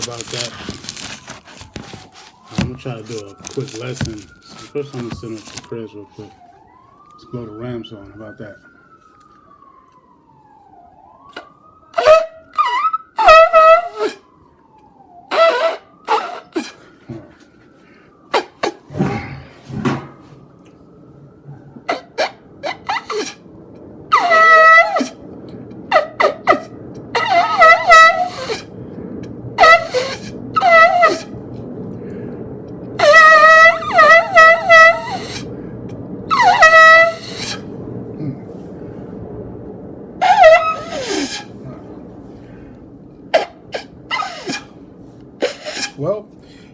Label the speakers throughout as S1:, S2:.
S1: about that. I'm going to try to do a quick lesson. So first, I'm going to send up the prayers real quick. Let's go to Ram song about that. Well,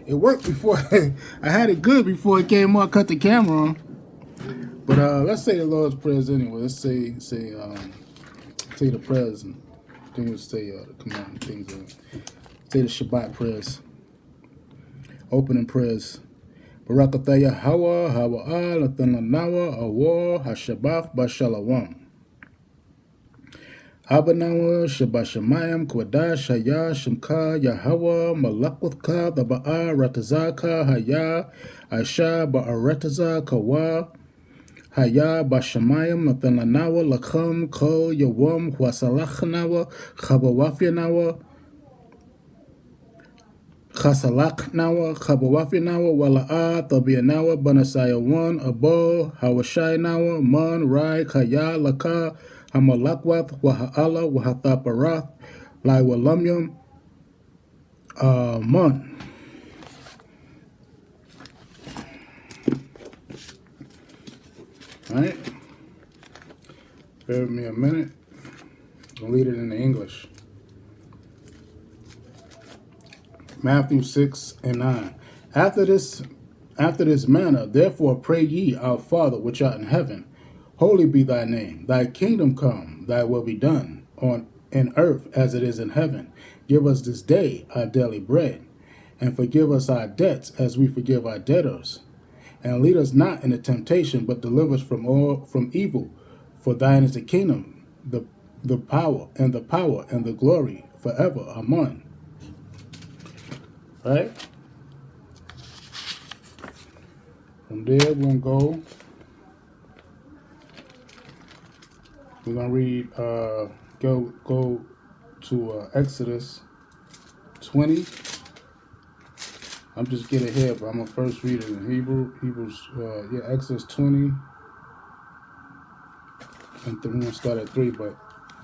S1: it worked before. I had it good before it came on. Cut the camera on. But let's say the Lord's prayers anyway. Let's say the prayers and then we'll say the command things. Say the Shabbat prayers, opening prayers. Barakataya Hawa Hawa Latananawa Awa Hashabaf Bashalawam. Abanawa Shabashamayam Kwadash Haya Shimka Yahawa Malakutka Daba'a Ratazaka Haya Aisha Ba'arataza Kawa Haya Bashamayam Natananawa Lakam Ko Yawam Wasalachnawa Chabawafyanawa Chasalaknawa Chabawafyanawa Wala'a Tabianawa Banasaya 1 Abo Hawashaynawa Man Rai Kaya Laka Hamalakwat Waha'ala Wahathaparath Lai Walamyam Mon. Alright. Bear with me a minute. I'll read it in English. Matthew 6 and 9. After this manner, therefore pray ye, our Father which art in heaven, holy be thy name. Thy kingdom come, thy will be done, in earth as it is in heaven. Give us this day our daily bread, and forgive us our debts as we forgive our debtors. And lead us not into temptation, but deliver us from evil. For thine is the kingdom, the power, and the glory forever. Amen. Right? From there, we're going to go. We're going to read, go to Exodus 20. I'm just getting ahead, but I'm going to first read it in Hebrew. Exodus 20. And we're going to start at 3, but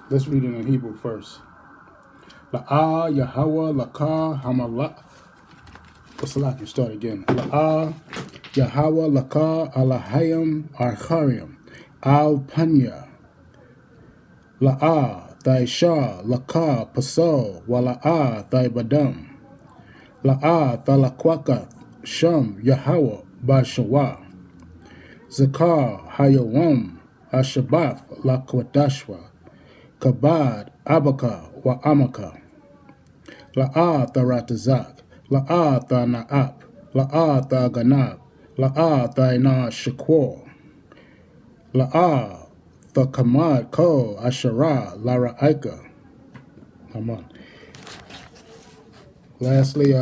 S1: let's read it in Hebrew first. La'ah Yahweh Lakah Hamalak. Salak, you start again. La'ah Yahweh Lakah Alahayim Archarium Al Panya. La'ah Thy Shah Lakah Pasal Wala'ah Thy Badam. La'ah Thalakwakat Sham Yahweh Bashawa. Zakar Hayawam Ashabaf Lakwadashwa. Kabad Abaka Wa Amaka. La'ah Tharatazak. La'ah Na'ap. La'ah Ganab. La'ah Na Shakwar. La'ah Kamad Ko Ashara Lara'ika. Come on. Lastly,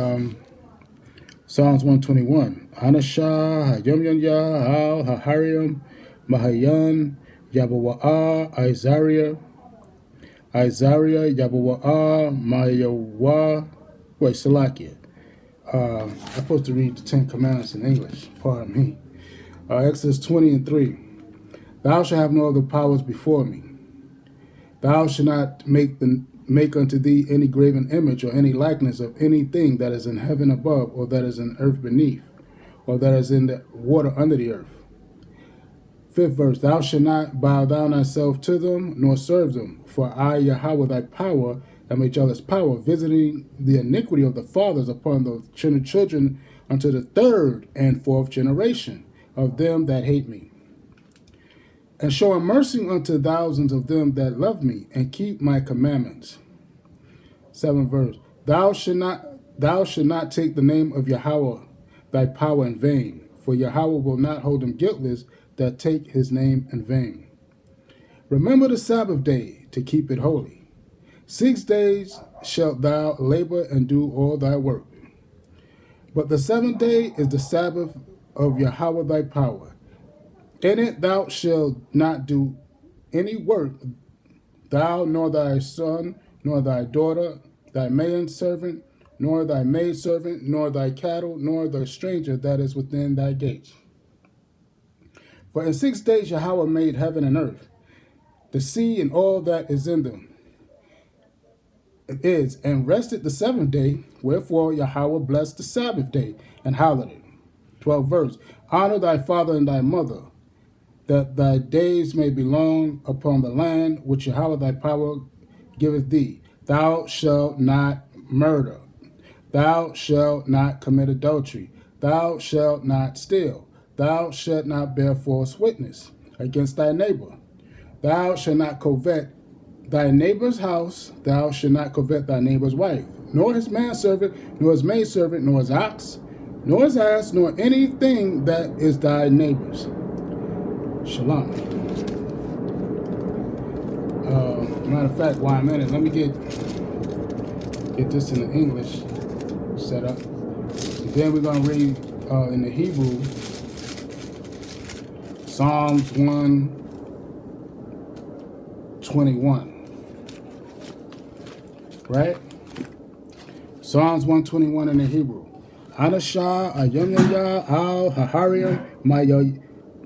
S1: Psalms 121. Anashah Hayam Yah Al Hahariam Mahayan Yabawa'a Isaiah Yabawa'a Mayawa. Wait, Salakia. I'm supposed to read the 10 Commandments in English. Pardon me. Exodus 20 and 3. Thou shalt have no other powers before me. Thou shalt not make unto thee any graven image or any likeness of anything that is in heaven above, or that is in earth beneath, or that is in the water under the earth. 5th verse. Thou shalt not bow down thyself to them, nor serve them. For I, Yahweh, thy power, am a jealous power, visiting the iniquity of the fathers upon the children unto the 3rd and 4th generation of them that hate me, and showing mercy unto thousands of them that love me and keep my commandments. 7th verse. Thou shalt not take the name of Yahweh thy power in vain, for Yahweh will not hold them guiltless that take his name in vain. Remember the Sabbath day to keep it holy. 6 days shalt thou labor and do all thy work. But the seventh day is the Sabbath of Yahweh thy power. In it thou shalt not do any work, thou, nor thy son, nor thy daughter, thy manservant, nor thy maidservant, nor thy cattle, nor the stranger that is within thy gates. For in 6 days Yahweh made heaven and earth, the sea and all that is in them, and rested the seventh day. Wherefore Yahweh blessed the Sabbath day and hallowed it. 12th verse. Honor thy father and thy mother, that thy days may be long upon the land which Yahweh thy power giveth thee. Thou shalt not murder. Thou shalt not commit adultery. Thou shalt not steal. Thou shalt not bear false witness against thy neighbor. Thou shalt not covet thy neighbor's house. Thou shalt not covet thy neighbor's wife, nor his manservant, nor his maidservant, nor his ox, nor his ass, nor anything that is thy neighbor's. Shalom. Matter of fact, while I'm at it, let me get this in the English set up. And then we're going to read in the Hebrew, Psalms 121. Right? Psalms 121 in the Hebrew. Anashah, Ayamyaya, Al, Hahariam,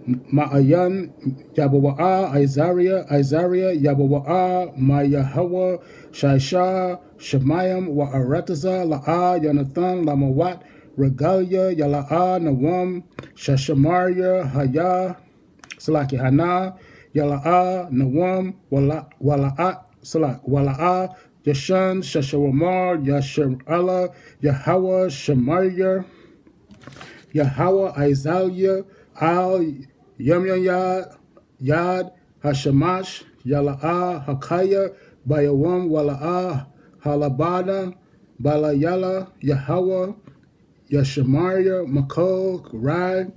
S1: Ma'ayan, Yabawa'a, Isaiah, Yabawa'a, Mayahawa, Shaisha, Shemayim, Wa'arataza, La'a, Yonathan, Lamawat, Regalia, Yala'a, Nawam, Shashamaria, Haya, Salaki Hana, Yala'a, Nawam, Wala'a, Salak, Wala'a, Yashan, Shashawamar, Yasharala, Yahweh, Shemaria, Yahweh, Isaiah, Al, Yamyanyad, Yad, Hashamash, Yala'a, Hakaya, Bayawam, Wala'a, Halabada, Balayala, Yahweh, Yashamaria, Makol, Rai,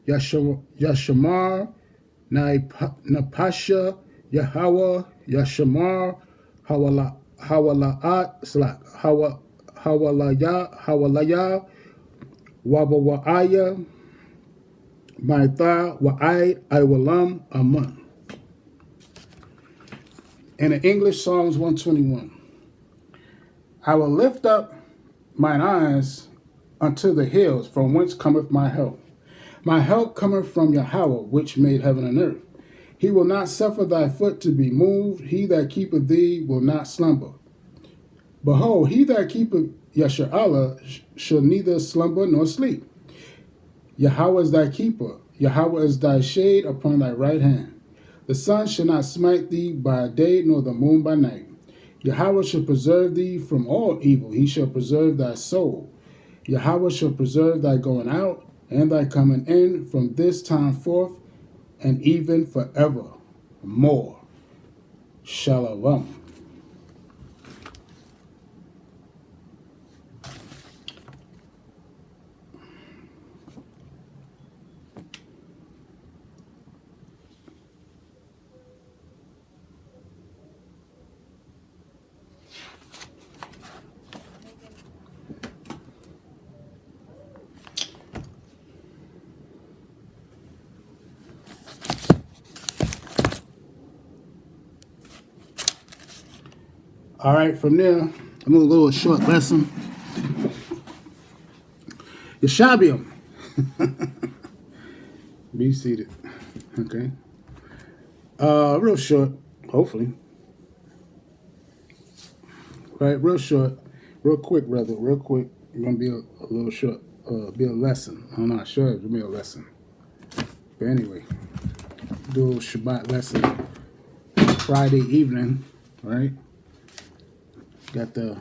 S1: Yashamar, Napasha, Yahweh, Yashamar, Hawala'at, Hawalaya, Wabawa'aya, Maitha, Wa'ai, Iwalam, Aman. In the English, Psalms 121. I will lift up mine eyes unto the hills, from whence cometh my help. My help cometh from Yahweh, which made heaven and earth. He will not suffer thy foot to be moved. He that keepeth thee will not slumber. Behold, he that keepeth Yashar'Allah shall neither slumber nor sleep. Yahweh is thy keeper. Yahweh is thy shade upon thy right hand. The sun shall not smite thee by day, nor the moon by night. Yahweh shall preserve thee from all evil. He shall preserve thy soul. Yahweh shall preserve thy going out and thy coming in from this time forth and even forever more. Shalom. All right, from there, I'm going to go a short lesson. Yeshabium. Be seated. Okay. Real short, hopefully. Right, real short. Real quick, rather. Real quick. It's going to be a little short. Be a lesson. I'm not sure it'll be a lesson. But anyway, do a little Shabbat lesson Friday evening, right? Got the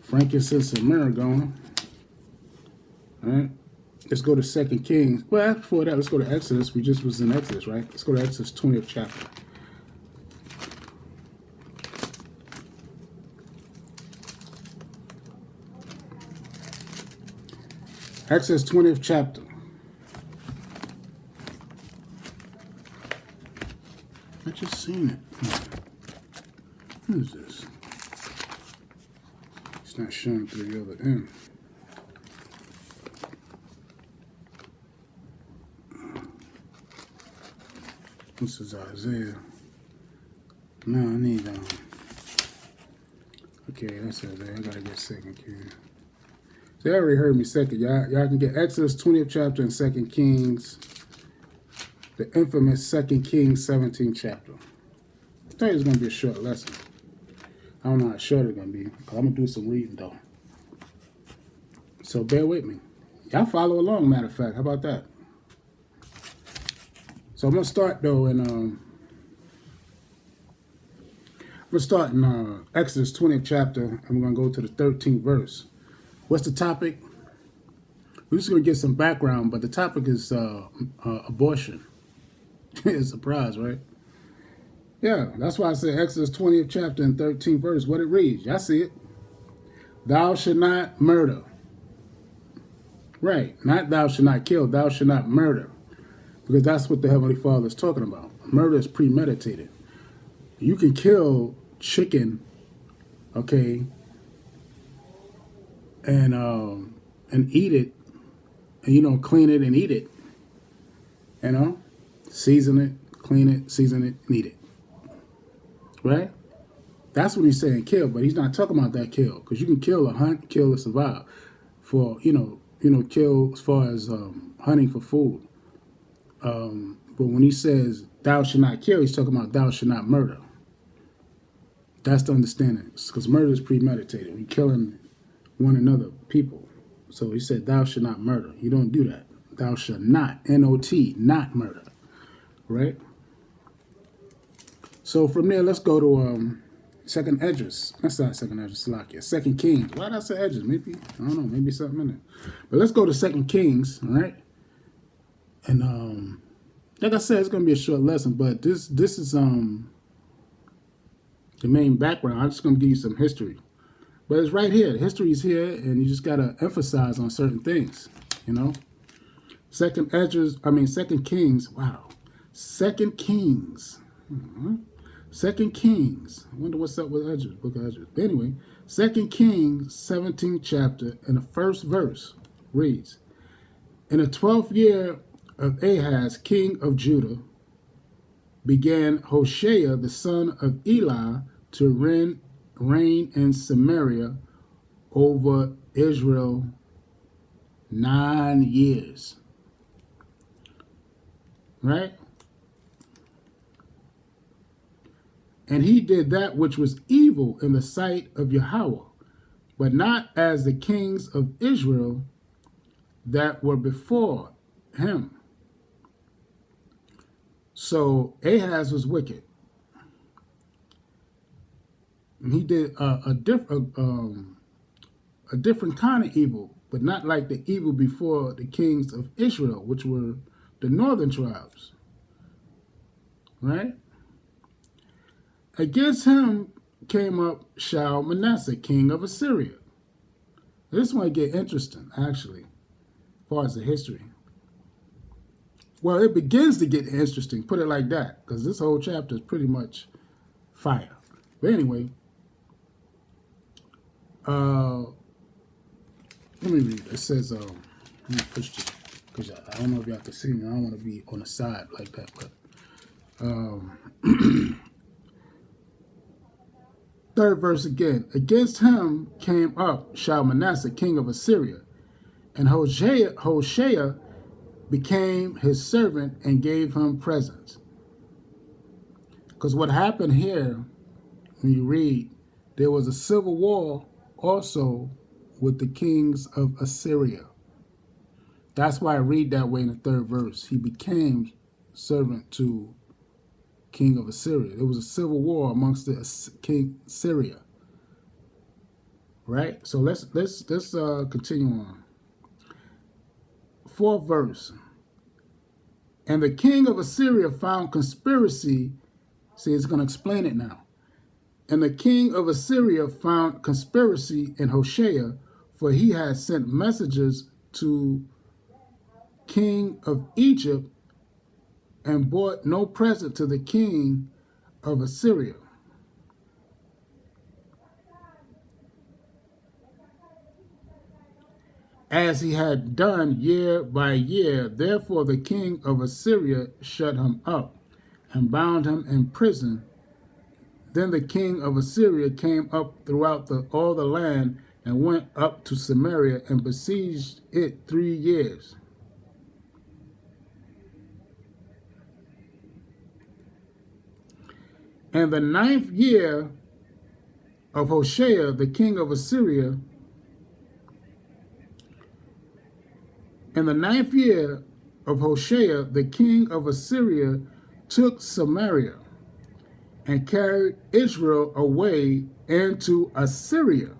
S1: frankincense and myrrh going. All right. Let's go to 2 Kings. Well, before that, let's go to Exodus. We just was in Exodus, right? Let's go to Exodus 20th chapter. Exodus 20th chapter. I just seen it. What is this? It's not showing through the other end. This is Isaiah. No, I need okay, that's Isaiah. I gotta get 2nd Kings. So you already heard me second. Y'all can get Exodus 20th chapter and 2nd Kings. The infamous 2nd Kings 17th chapter. I tell you it's gonna be a short lesson. I don't know how short it's gonna be. I'm gonna do some reading though. So bear with me. Y'all follow along, matter of fact. How about that? So I'm gonna start though in Exodus 20th chapter, and we're going to go to the 13th verse. What's the topic? We're just going to get some background, but the topic is abortion. It's a surprise, right? Yeah, that's why I say Exodus 20th chapter and 13th verse. What it reads, y'all see it? Thou shalt not murder. Right, not thou shalt not kill, thou shalt not murder. Because that's what the Heavenly Father is talking about. Murder is premeditated. You can kill chicken, okay, and eat it, and clean it and eat it, season it, clean it, season it, and eat it, right? That's what he's saying, kill, but he's not talking about that kill, because you can kill a hunt, kill a survive, for kill as far as hunting for food. But when he says thou shalt not kill, he's talking about thou shalt not murder. That's the understanding, because murder is premeditated. We're killing one another, people. So he said, thou shalt not murder. You don't do that. Thou shalt not, N-O-T, not murder, right? So from there, let's go to 2nd Esdras. That's not 2nd Esdras, Salakia. 2nd Kings. Why did I say Esdras? Maybe, I don't know, maybe something in it. But let's go to 2nd Kings, all right? And like I said, it's going to be a short lesson, but this is the main background. I'm just going to give you some history. But it's right here. The history is here, and you just got to emphasize on certain things, 2nd Kings. Wow. 2nd Kings. 2nd Kings. I wonder what's up with Esdras, book of Esdras. But anyway, 2nd Kings, 17th chapter, and the first verse reads, in the 12th year of Ahaz, king of Judah, began Hoshea, the son of Eli, to reign in Samaria over Israel 9 years. Right? And he did that which was evil in the sight of Yahweh, but not as the kings of Israel that were before him. So Ahaz was wicked. And he did a different kind of evil, but not like the evil before the kings of Israel, which were the northern tribes. Right? Against him came up Shalmaneser, king of Assyria. This might get interesting, actually, as far as the history. Well, it begins to get interesting, put it like that, because this whole chapter is pretty much fire. But anyway, let me read. It says, let me push this, because I don't know if y'all can see me. I don't want to be on the side like that, but third verse again. Against him came up Shalmaneser, king of Assyria, and Hoshea became his servant and gave him presents. Because what happened here, when you read, there was a civil war also with the kings of Assyria. That's why I read that way in the third verse. He became servant to king of Assyria. There was a civil war amongst the king Syria. Right? So let's continue on. Fourth verse. And the king of Assyria found conspiracy. See, it's going to explain it now. And the king of Assyria found conspiracy in Hoshea, for he had sent messengers to king of Egypt and brought no present to the king of Assyria. as he had done year by year. Therefore the king of Assyria shut him up and bound him in prison. Then the king of Assyria came up throughout all the land and went up to Samaria and besieged it 3 years. And the 9th year of Hoshea, the king of Assyria, in the 9th year of Hoshea, the king of Assyria took Samaria and carried Israel away into Assyria.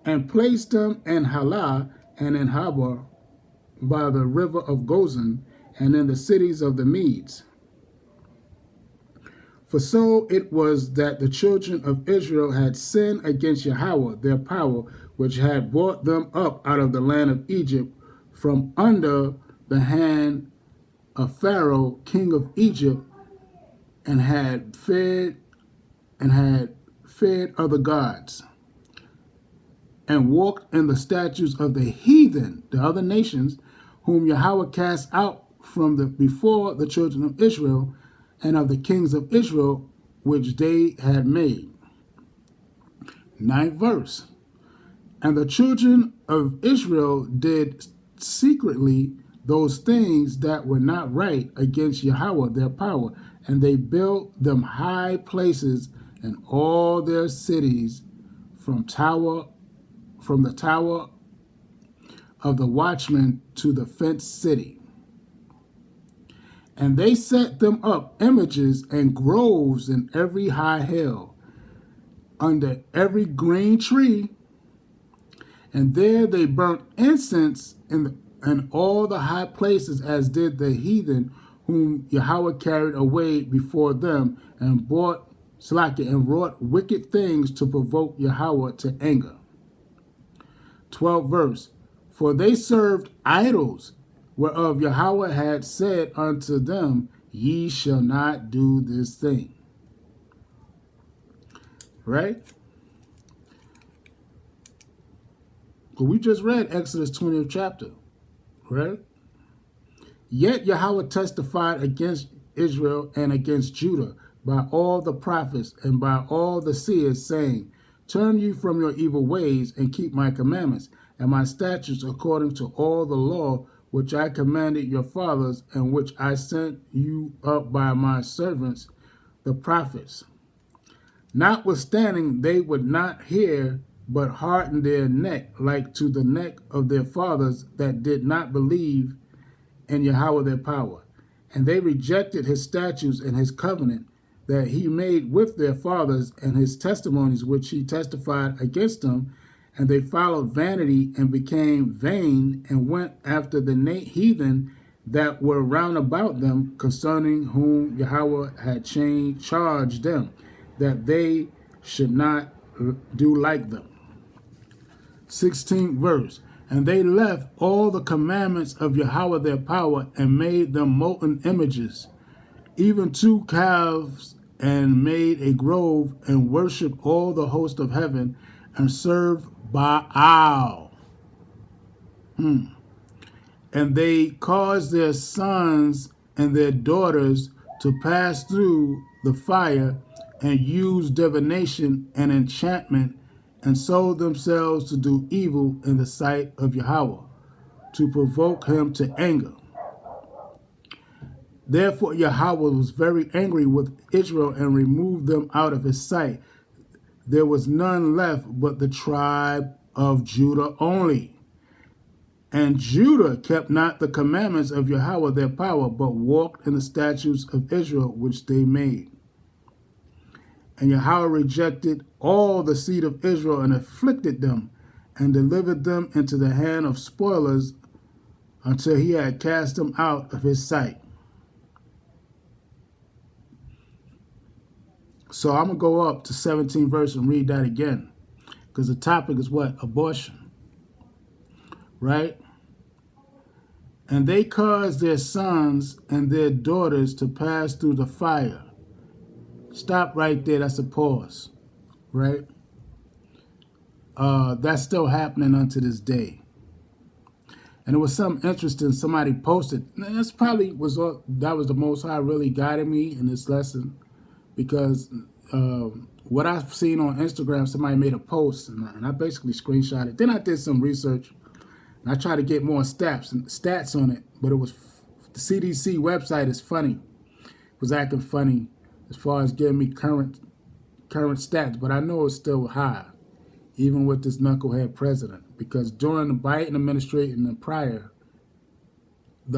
S1: And placed them in Halah and in Habor by the river of Gozan and in the cities of the Medes. For so it was that the children of Israel had sinned against Yahweh, their power, which had brought them up out of the land of Egypt from under the hand of Pharaoh, king of Egypt, and had fed other gods, and walked in the statutes of the heathen, the other nations, whom Yahweh cast out from before the children of Israel, and of the kings of Israel, which they had made. 9th verse. And the children of Israel did secretly those things that were not right against Yahweh their power, and they built them high places in all their cities, from the tower of the watchman to the fenced city. And they set them up images and groves in every high hill, under every green tree, and there they burnt incense in all the high places, as did the heathen whom Yahweh carried away before them, and wrought wicked things to provoke Yahweh to anger. 12th verse. For they served idols, whereof Yahweh had said unto them, Ye shall not do this thing. Right? But we just read Exodus 20th chapter. Right? Yet Yahweh testified against Israel and against Judah by all the prophets and by all the seers, saying, Turn you from your evil ways and keep my commandments and my statutes according to all the law which I commanded your fathers, and which I sent you up by my servants, the prophets. Notwithstanding, they would not hear, but hardened their neck like to the neck of their fathers that did not believe in Yahweh their power. And they rejected his statutes and his covenant that he made with their fathers, and his testimonies which he testified against them. And they followed vanity and became vain, and went after the heathen that were round about them, concerning whom Yahweh had charged them, that they should not do like them. 16th verse. And they left all the commandments of Yahweh their power, and made them molten images, even 2 calves, and made a grove, and worshipped all the host of heaven, and served Baal. And they caused their sons and their daughters to pass through the fire, and used divination and enchantment, and sold themselves to do evil in the sight of Yahweh, to provoke him to anger. Therefore Yahweh was very angry with Israel, and removed them out of his sight. There was none left but the tribe of Judah only. And Judah kept not the commandments of Yahweh their power, but walked in the statutes of Israel which they made. And Yahweh rejected all the seed of Israel, and afflicted them, and delivered them into the hand of spoilers, until he had cast them out of his sight. So I'm going to go up to 17 verse and read that again, because the topic is what? Abortion. Right? And they caused their sons and their daughters to pass through the fire, Stop right there. That's a pause, right? That's still happening unto this day. And it was something interesting. Somebody posted. That's probably that was the Most High really guided me in this lesson, because what I've seen on Instagram, somebody made a post, and I basically screenshot it. Then I did some research, and I tried to get more stats on it. But it was the CDC website is funny. It was acting funny as far as giving me current stats, but I know it's still high, even with this knucklehead president. Because during the Biden administration and prior,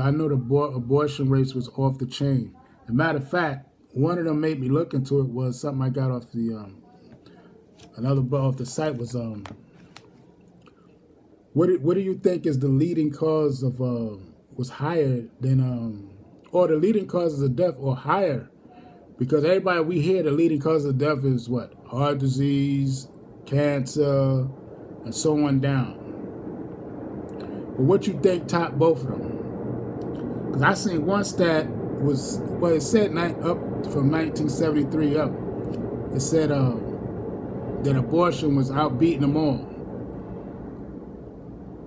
S1: I know the abortion rates was off the chain. As a matter of fact, one of them made me look into it was something I got off the another off the site was what do you think is the leading cause of was higher than or the leading causes of death or higher? Because everybody we hear the leading cause of death is what? Heart disease, cancer, and so on down. But what you think topped both of them? Because I seen one stat was, well, it said up from 1973 up. It said that abortion was outbeating them all,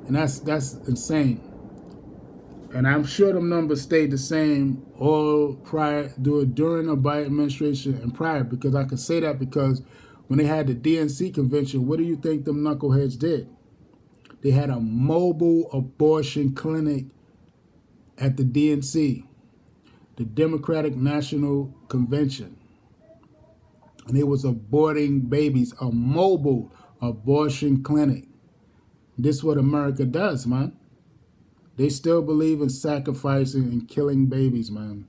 S1: and that's insane. And I'm sure them numbers stayed the same all during the Biden administration and prior, because I can say that because when they had the DNC convention, what do you think them knuckleheads did? They had a mobile abortion clinic at the DNC, the Democratic National Convention. And they was aborting babies, a mobile abortion clinic. This is what America does, man. They still believe in sacrificing and killing babies, man.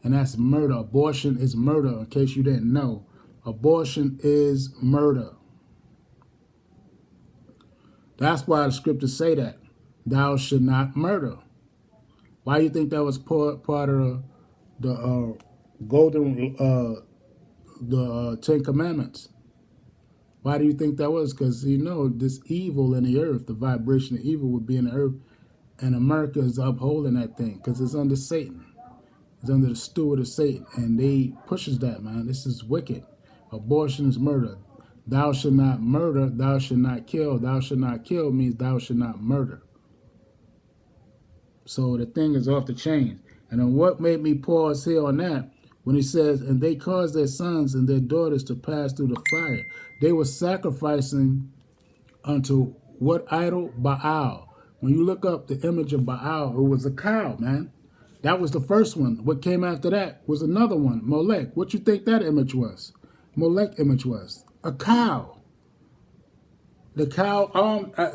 S1: And that's murder. Abortion is murder, in case you didn't know. Abortion is murder. That's why the scriptures say that. Thou should not murder. Why do you think that was part of the the 10 Commandments? Why do you think that was? Because, this evil in the earth, the vibration of evil would be in the earth, and America is upholding that thing because it's under Satan. It's under the steward of Satan, and they pushes that, man. This is wicked. Abortion is murder. Thou should not murder, thou should not kill. Thou should not kill means thou should not murder. So the thing is off the chain. And then what made me pause here on that, when he says, and they caused their sons and their daughters to pass through the fire. They were sacrificing unto what idol? Baal. When you look up the image of Baal, it was a cow, man. That was the first one. What came after that was another one, Molech. What you think that image was? Molech image was a cow. The cow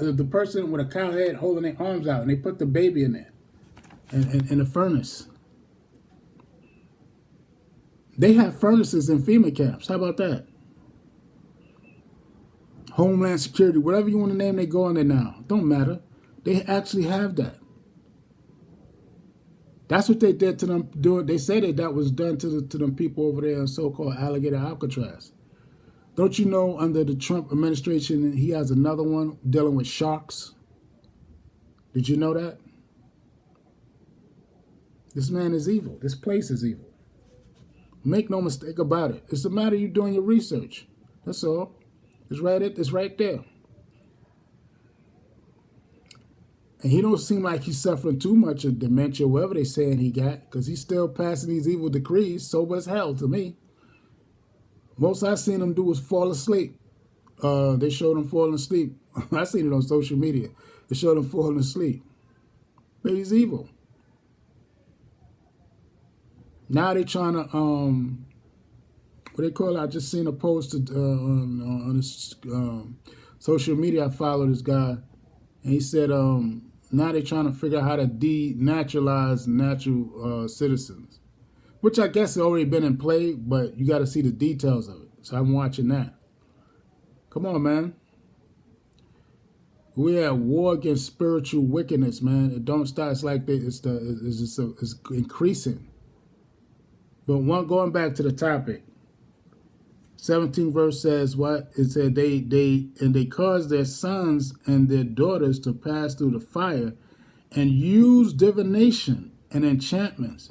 S1: the person with a cow head holding their arms out, and they put the baby in there, in the furnace. They have furnaces in FEMA camps. How about that? Homeland Security, whatever you want to name, they go in there now. Don't matter. They actually have that. That's what they did to them. They say that was done to them people over there in so-called Alligator Alcatraz. Don't you know under the Trump administration, he has another one dealing with sharks? Did you know that? This man is evil. This place is evil. Make no mistake about it. It's a matter of you doing your research. That's all. It's right there. And he don't seem like he's suffering too much of dementia, whatever they saying he got, because he's still passing these evil decrees, sober as hell to me. Most I seen him do was fall asleep. They showed him falling asleep. I seen it on social media. They showed him falling asleep. But he's evil. Now they trying to, what they call it? I just seen a post on this social media. I follow this guy, and he said, now they're trying to figure out how to denaturalize natural citizens, which I guess has already been in play, but you got to see the details of it. So I'm watching that. Come on, man. We're at war against spiritual wickedness, man. It don't stop. It's like it's increasing. But going back to the topic, 17th verse says what? It said they caused their sons and their daughters to pass through the fire and use divination and enchantments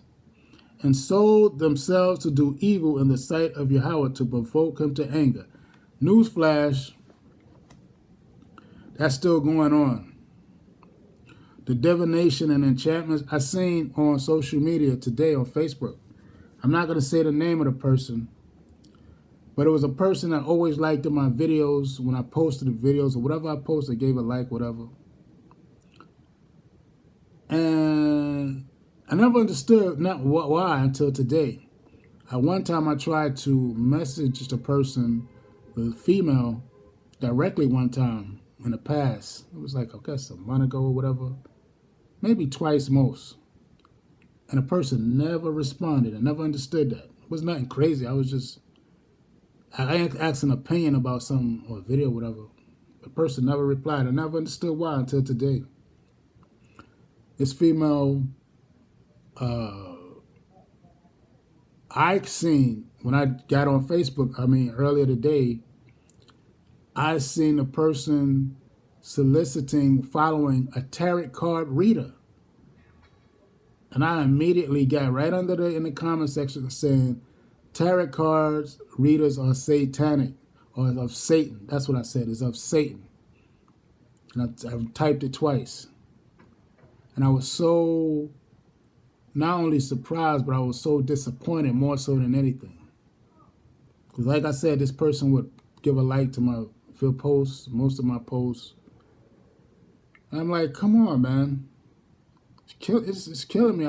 S1: and sold themselves to do evil in the sight of Yahweh to provoke him to anger. Newsflash, that's still going on. The divination and enchantments I seen on social media today on Facebook. I'm not going to say the name of the person, but it was a person that always liked in my videos when I posted the videos or whatever I posted, gave a like, whatever. And I never understood why until today. At one time, I tried to message the person, the female, directly one time in the past. It was like, okay, a month ago or whatever. Maybe twice most. And the person never responded. I never understood that. It was nothing crazy. I was just, I asked an opinion about something or a video or whatever. The person never replied. I never understood why until today. This female, I seen when I got on Facebook, earlier today, I seen a person following a tarot card reader. And I immediately got right under there in the comment section saying, tarot cards readers are satanic or of Satan. That's what I said, is of Satan. And I typed it twice. And I was so not only surprised, but I was so disappointed more so than anything. Because like I said, this person would give a like to my posts, most of my posts. And I'm like, come on, man. It's killing me.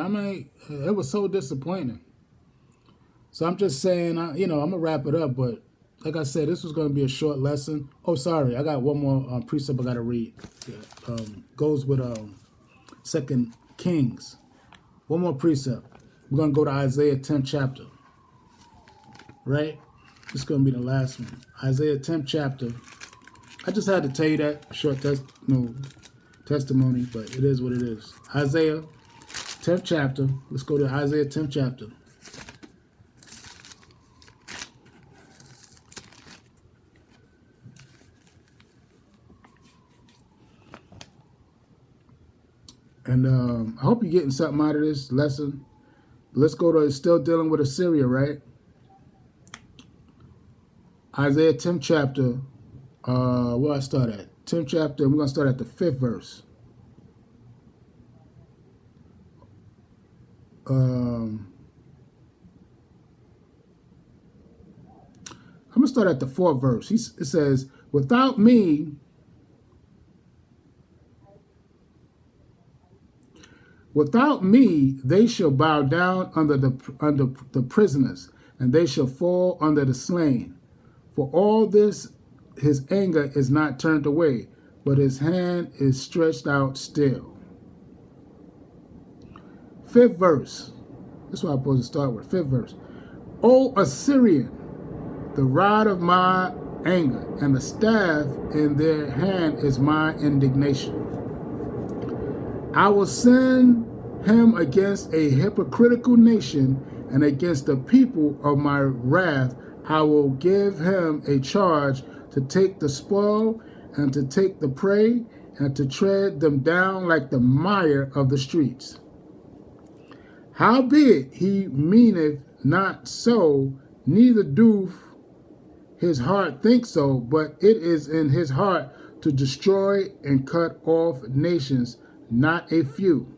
S1: It was so disappointing. So I'm just saying, I'm going to wrap it up. But like I said, this was going to be a short lesson. Oh, sorry. I got one more precept I got to read. Goes with 2 Kings. One more precept. We're going to go to Isaiah 10th chapter. Right? This is going to be the last one. Isaiah 10th chapter. I just had to tell you that. Short testimony, but it is what it is. Isaiah 10th chapter. Let's go to Isaiah 10th chapter. And I hope you're getting something out of this lesson. Let's go to, still dealing with Assyria, right? Isaiah 10th chapter. Where I start at? 10th chapter. We're going to start at the 5th verse. I'm going to start at the 4th verse. It says, without me, they shall bow down under the prisoners, and they shall fall under the slain. For all this, his anger is not turned away, but his hand is stretched out still. 5th verse. That's what I'm supposed to start with. 5th verse. O Assyrian, the rod of my anger, and the staff in their hand is my indignation. I will send him against a hypocritical nation, and against the people of my wrath I will give him a charge to take the spoil, and to take the prey, and to tread them down like the mire of the streets. Howbeit he meaneth not so, neither doth his heart think so, but it is in his heart to destroy and cut off nations, not a few.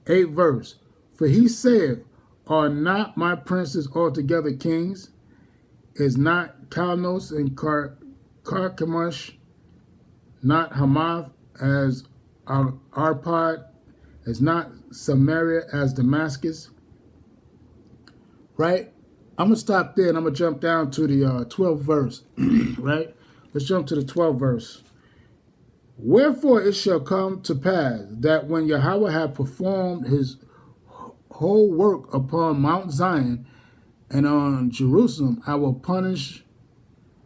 S1: 8th verse. For he saith, are not my princes altogether kings? Is not Calnos and Carchemish, not Hamath as Arpad, is not Samaria as Damascus? Right? I'm going to stop there and I'm going to jump down to the 12th verse. Right? Let's jump to the 12th verse. Wherefore it shall come to pass that when Yahweh hath performed his whole work upon Mount Zion and on Jerusalem, I will punish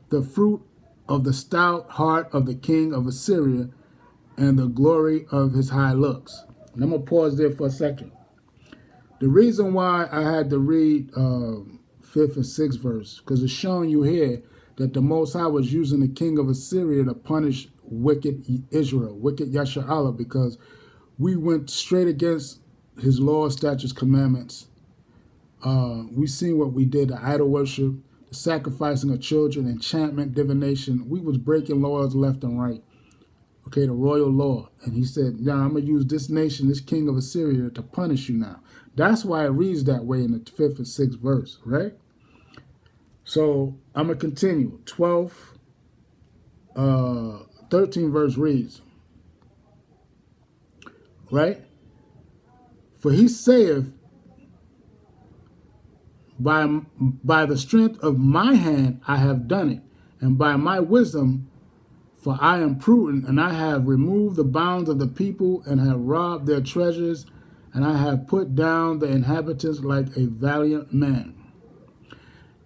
S1: the fruit of the stout heart of the king of Assyria and the glory of his high looks. And I'm going to pause there for a second. The reason why I had to read 5th and 6th verse, because it's showing you here that the Most High was using the king of Assyria to punish wicked Israel, wicked Yasharallah, because we went straight against his laws, statutes, commandments. We seen what we did, the idol worship, the sacrificing of children, enchantment, divination. We was breaking laws left and right. Okay, the royal law. And he said, now I'm going to use this nation, this king of Assyria, to punish you now. That's why it reads that way in the 5th and 6th verse, right? So I'm going to continue. 12th, 13th verse reads, right? For he saith, by the strength of my hand I have done it, and by my wisdom, for I am prudent, and I have removed the bounds of the people, and have robbed their treasures, and I have put down the inhabitants like a valiant man.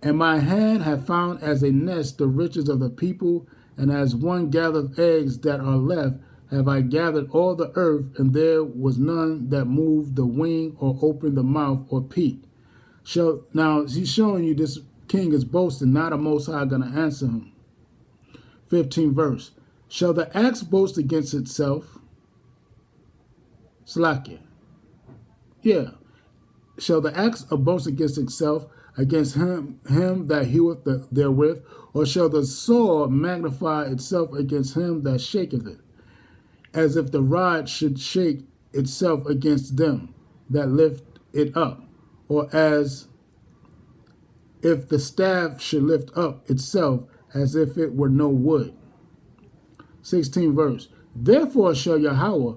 S1: And my hand hath found as a nest the riches of the people, and as one gathereth eggs that are left, have I gathered all the earth, and there was none that moved the wing, or opened the mouth, or peeped. Now he's showing you this king is boasting, not a Most High going to answer him. 15th verse. Shall the axe boast against itself? Slakia. Yeah. Shall the axe boast against itself, against him that heweth therewith? Or shall the sword magnify itself against him that shaketh it? As if the rod should shake itself against them that lift it up. Or as if the staff should lift up itself, as if it were no wood. 16th verse. Therefore shall Yahweh,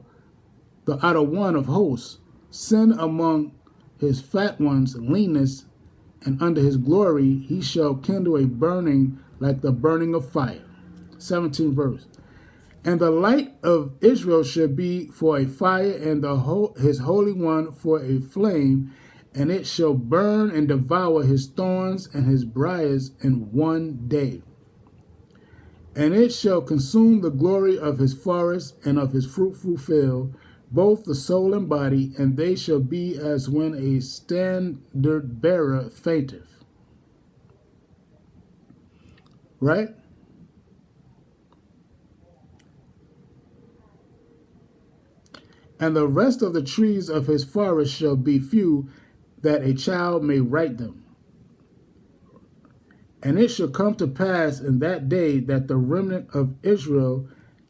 S1: the outer one of hosts, send among his fat ones leanness, and under his glory he shall kindle a burning like the burning of fire. 17th verse. And the light of Israel shall be for a fire, and his holy one for a flame, and it shall burn and devour his thorns and his briars in one day. And it shall consume the glory of his forest and of his fruitful field, both the soul and body, and they shall be as when a standard bearer fainteth. Right? And the rest of the trees of his forest shall be few, that a child may write them. And it shall come to pass in that day that the remnant of Israel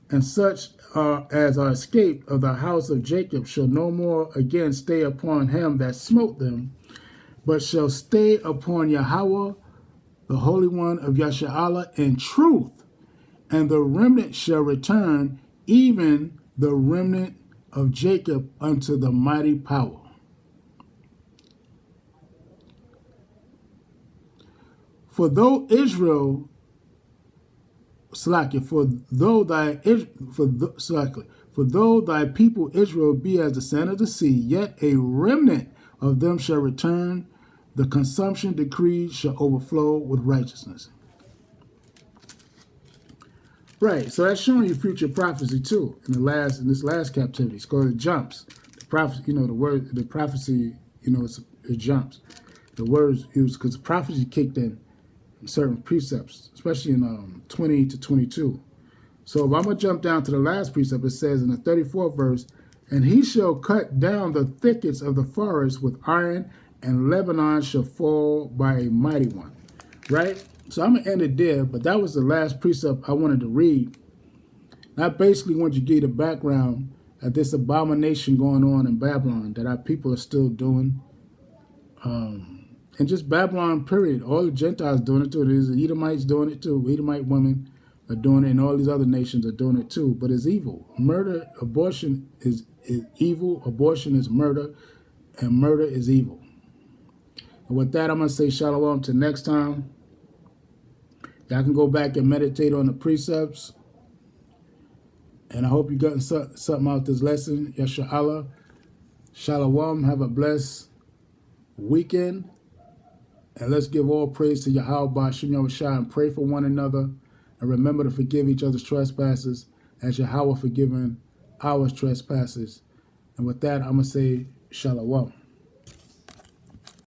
S1: and such as are escaped of the house of Jacob shall no more again stay upon him that smote them, but shall stay upon Yahweh, the Holy One of Yasharallah, in truth. And the remnant shall return, even the remnant of Jacob, unto the mighty power. For though Israel, for though thy people Israel be as the sand of the sea, yet a remnant of them shall return. The consumption decreed shall overflow with righteousness. Right, so that's showing you future prophecy too. In this last captivity, it's called it jumps. The prophecy, the prophecy, it jumps. The words used because prophecy kicked in certain precepts, especially in 20 to 22. So if I'm going to jump down to the last precept, it says in the 34th verse, and he shall cut down the thickets of the forest with iron, and Lebanon shall fall by a mighty one. Right? So I'm going to end it there, but that was the last precept I wanted to read. And I basically want you to get a background at this abomination going on in Babylon that our people are still doing. And just Babylon, period. All the Gentiles doing it too. There's the Edomites doing it too. Edomite women are doing it, and all these other nations are doing it too. But it's evil. Murder, abortion is evil. Abortion is murder, and murder is evil. And with that, I'm going to say shalom till next time. Y'all can go back and meditate on the precepts. And I hope you gotten something out of this lesson. Yasha Allah. Shalom. Have a blessed weekend. And let's give all praise to Yahweh Ba'Shem Yahushua and pray for one another. And remember to forgive each other's trespasses as Yahweh forgiven our trespasses. And with that, I'm going to say shalom.